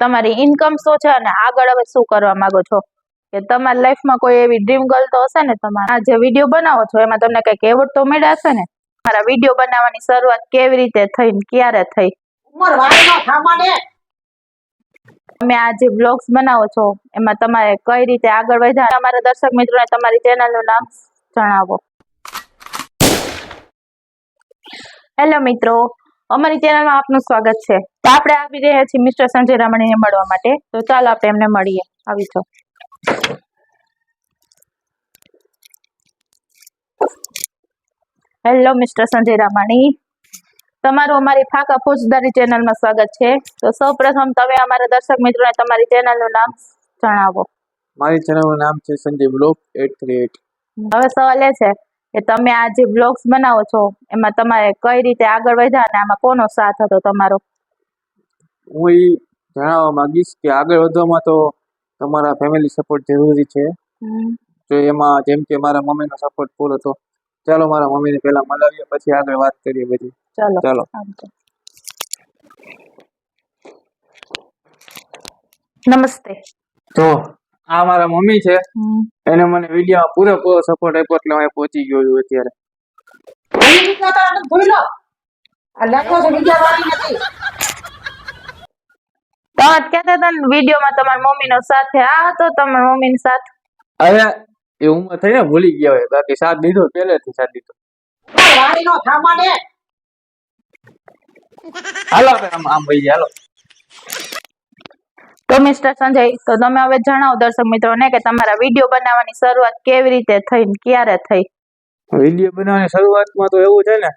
તમારી ઇન્કમ શું છે અને આગળ હવે શું કરવા માંગો છો, કે તમારી લાઈફમાં કોઈ એવી ડ્રીમ ગર્લ તો હશે ને. તમારા આ જે વિડીયો બનાવો છો એમાં તમને કઈક એવોર્ડ તો મળ્યા હશે ને. તમારા વિડીયો બનાવવાની શરૂઆત કેવી રીતે થઈ ને ક્યારે થઈ? તમે આ જે બ્લોગ્સ બનાવો છો એમાં તમારે કઈ રીતે આગળ વધ્યા, અમારા દર્શક મિત્રોને તમારી ચેનલનું નામ જણાવો. હેલો મિત્રો, અમારી ચેનલમાં આપનું સ્વાગત છે. તો આપણે આવી રહ્યા છીએ મિસ્ટર સંજય રામાણીને મળવા માટે. તો ચાલો આપણે એમને મળીએ. આવી જાઓ. હેલો મિસ્ટર સંજય રામાણી, તમારું અમારી ફાકા ફોજદારી ચેનલમાં સ્વાગત છે. તો સૌપ્રથમ તમે અમારા દર્શક મિત્રોને તમારી ચેનલનું નામ જણાવો. મારી ચેનલનું નામ છે સંજય બ્લોગ 838. હવે સવાલ એ છે કે તમે આ જે બ્લોગ્સ બનાવો છો એમાં તમારે કઈ રીતે આગળ વધ્યા અને આમાં કોનો સાથ હતો તમારો? હું એ જણાવવા માંગીશ કે આગળ વધવામાં તો તમારા ફેમિલી સપોર્ટ જરૂરી છે. તો એમાં જેમ કે મારા મમ્મીનો સપોર્ટ ફૂલ હતો. ચાલો મારા મમ્મીને પહેલા મનાવીએ, પછી આગળ વાત કરીએ બધી. ચાલો. નમસ્તે. તો આ મારા મમ્મી છે, એને મને વિડીયોમાં પૂરેપૂરો સપોર્ટ આપ્યો એટલે હું પહોંચી ગયો છું અત્યારે. વિડીયોમાં તમારા મમ્મીનો સાથ આ હતો, તમારા મમ્મીનો સાથ? અરે એ ઉંમર થઈ ને ભૂલી ગયા હોય, બાકી સાથ દીધો પહેલેથી સાથ દીધો. હાલો આમ ભાઈ હાલો. તો મિસ્ટર સંજય, તો તમે હવે જણાવો દર્શક મિત્રોને કે તમારા વિડીયો બનાવવાની શરૂઆત કેવી રીતે થઈ ને ક્યારે થઈ? વિડીયો બનાવવાની શરૂઆતમાં તો એવું છે ને,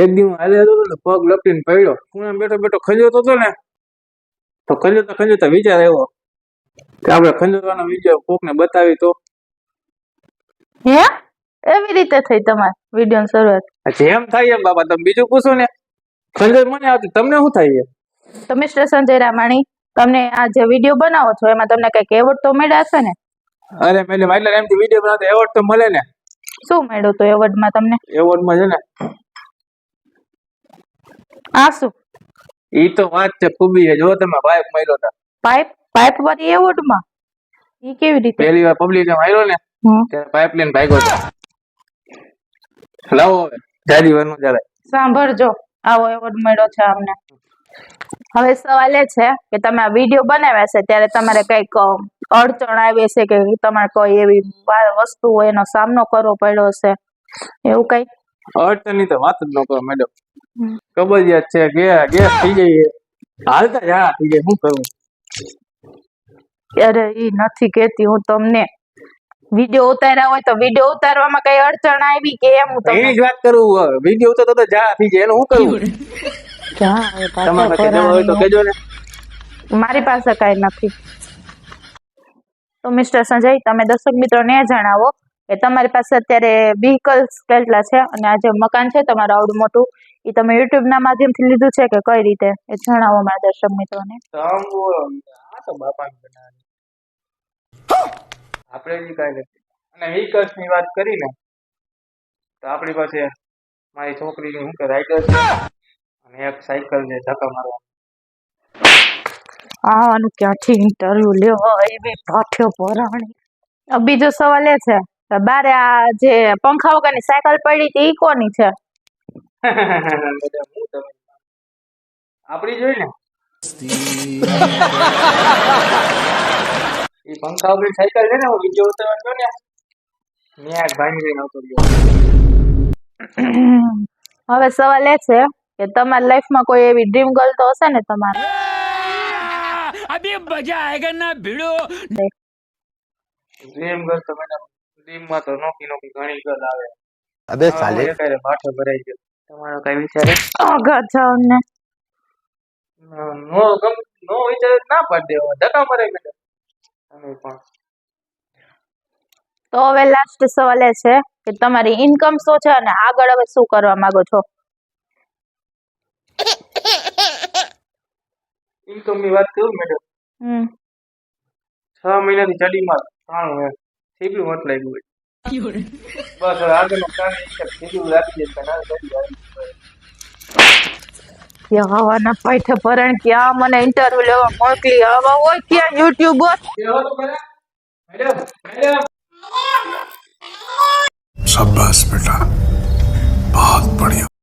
એક દી હું હાલે હતો ને પગ લપટીને પડ્યો. હું બેઠો બેઠો ખંજોતો હતો ને, તો ખંજોતા વિચાર આવ્યો કે આપણે ખંજોતવાનો વિડીયો કોકને બતાવી તો. હે એવી રીતે થઈ તમારી વિડીયોની શરૂઆત? જેમ થાય એમ બાબા, તમે બીજું પૂછો ને. ખંજોત મને આવતી, તમને શું થાય છે? તો મિસ્ટર સંજય રામાણી, તમને આ જે વિડીયો બનાવો છો એમાં તમને કઈક એવોર્ડ તો મળ્યા હશે ને? અરે મેલે એટલે એમથી વિડીયો બનાવતો એવોર્ડ તો મળે ને. શું મળ્યું તો એવોર્ડમાં તમને? એવોર્ડમાં છે ને આ શું? ઈ તો વાત છે ખૂબી છે. જો તમે પાઇપ માર્યો હતા. પાઇપ વાળી એવોર્ડમાં? ઈ કેવી રીતે? પહેલી વાર પબ્લિકે માર્યો ને ત્યારે પાઇપ લઈને ભાગ્યો હતો. લાવો હવે જાજી વાર નું ચાલે. સાંભળજો, આવો એવોર્ડ મળ્યો છે અમને. હવે સવાલ એ છે કે તમે આ વિડીયો બનાવ્યા છે ત્યારે તમારે કઈક અડચણ આવી છે કે તમારે કોઈ એવી વસ્તુ હોય એનો સામનો કરવો પડ્યો છે, એવું કઈ? અડચણની તો વાત જ ન કરો મેડમ. કબજિયાત છે, ગેસ થઈ જાય, હાલતા ઝાડા થઈ જાય, શું કરવું? અરે ઈ નથી કેતી હું તમને. વિડીયો ઉતાર્યા હોય તો વિડીયો ઉતારવામાં કઈ અડચણ આવી કે એમ? હું એની જ વાત કરું. વિડીયો ઉતારતો તો ઝાડા થઈ જાય, એનું શું કરવું? મારી પાસે કઈ નથી. તો મિસ્ટર સંજય, તમે દર્શક મિત્રોને જણાવો કે તમારી પાસે અત્યારે વ્હીકલ્સ કેટલા છે અને આ જે મકાન છે તમારું આવડું મોટું, એ તમે યુટ્યુબ ના માધ્યમથી લીધું છે કે કઈ રીતે, એ જણાવો મારા દર્શક મિત્રોને. આપણે કઈ નથી. અને વ્હીકલ્સ ની વાત કરીને તો આપણી પાસે મારી છોકરીની શું કે રાઇડર છે અને એક સાયકલ છે ધક્કા મારવા. આનું ક્યાંથી ઇન્ટરવ્યુ લેવા એવી પાઠ્યો પરાણી. બીજો સવાલ એ છે બારે આ જે પંખા વગરની સાયકલ પડી હતી ઈ કોની છે? આપણી જોઈ ને એ પંખા વગરની સાયકલ છે ને, હું વિડીયો ઉતારવા ગયો ને ત્યાં ભાંગી લઈને આવતો રહ્યો. હવે સવાલ એ છે કે તમારી લાઈફમાં કોઈ એવી ડ્રીમ ગર્લ તો હશે ને તમારે? અભી મજા આયેગા ના ભીડો. ડ્રીમ ગર્લ તો મેડમ ડ્રીમ માં તો નોકી ઘણી ગર્લ આવે. અબે સાલે અત્યારે પાછો ભરાઈ ગયો. તમારો કઈ વિચાર છે? આગળ જાવ ને. નો વિચાર ના પાડી દેવા, ધક્કા મારે મેડમ. તમે પણ. તો હવે લાસ્ટ સવાલ એ છે કે તમારી ઇન્કમ શું છે અને આગળ હવે શું કરવા માંગો છો? ઇન્કમ ની વાત કરું મેડમ, 6 મહિનાથી ચડીમાં ત્રાણું સીગલું મત લાગ્યું હોય. બસ હવે આગળનું પ્લાન સીગલું રાખી દે. કે હવાના પાઠે ભરણ ક્યાં મને ઇન્ટરવ્યુ લેવા મોકલી આવા હોય ક્યાં યુટ્યુબર शाबाश बेटा बहुत बढ़िया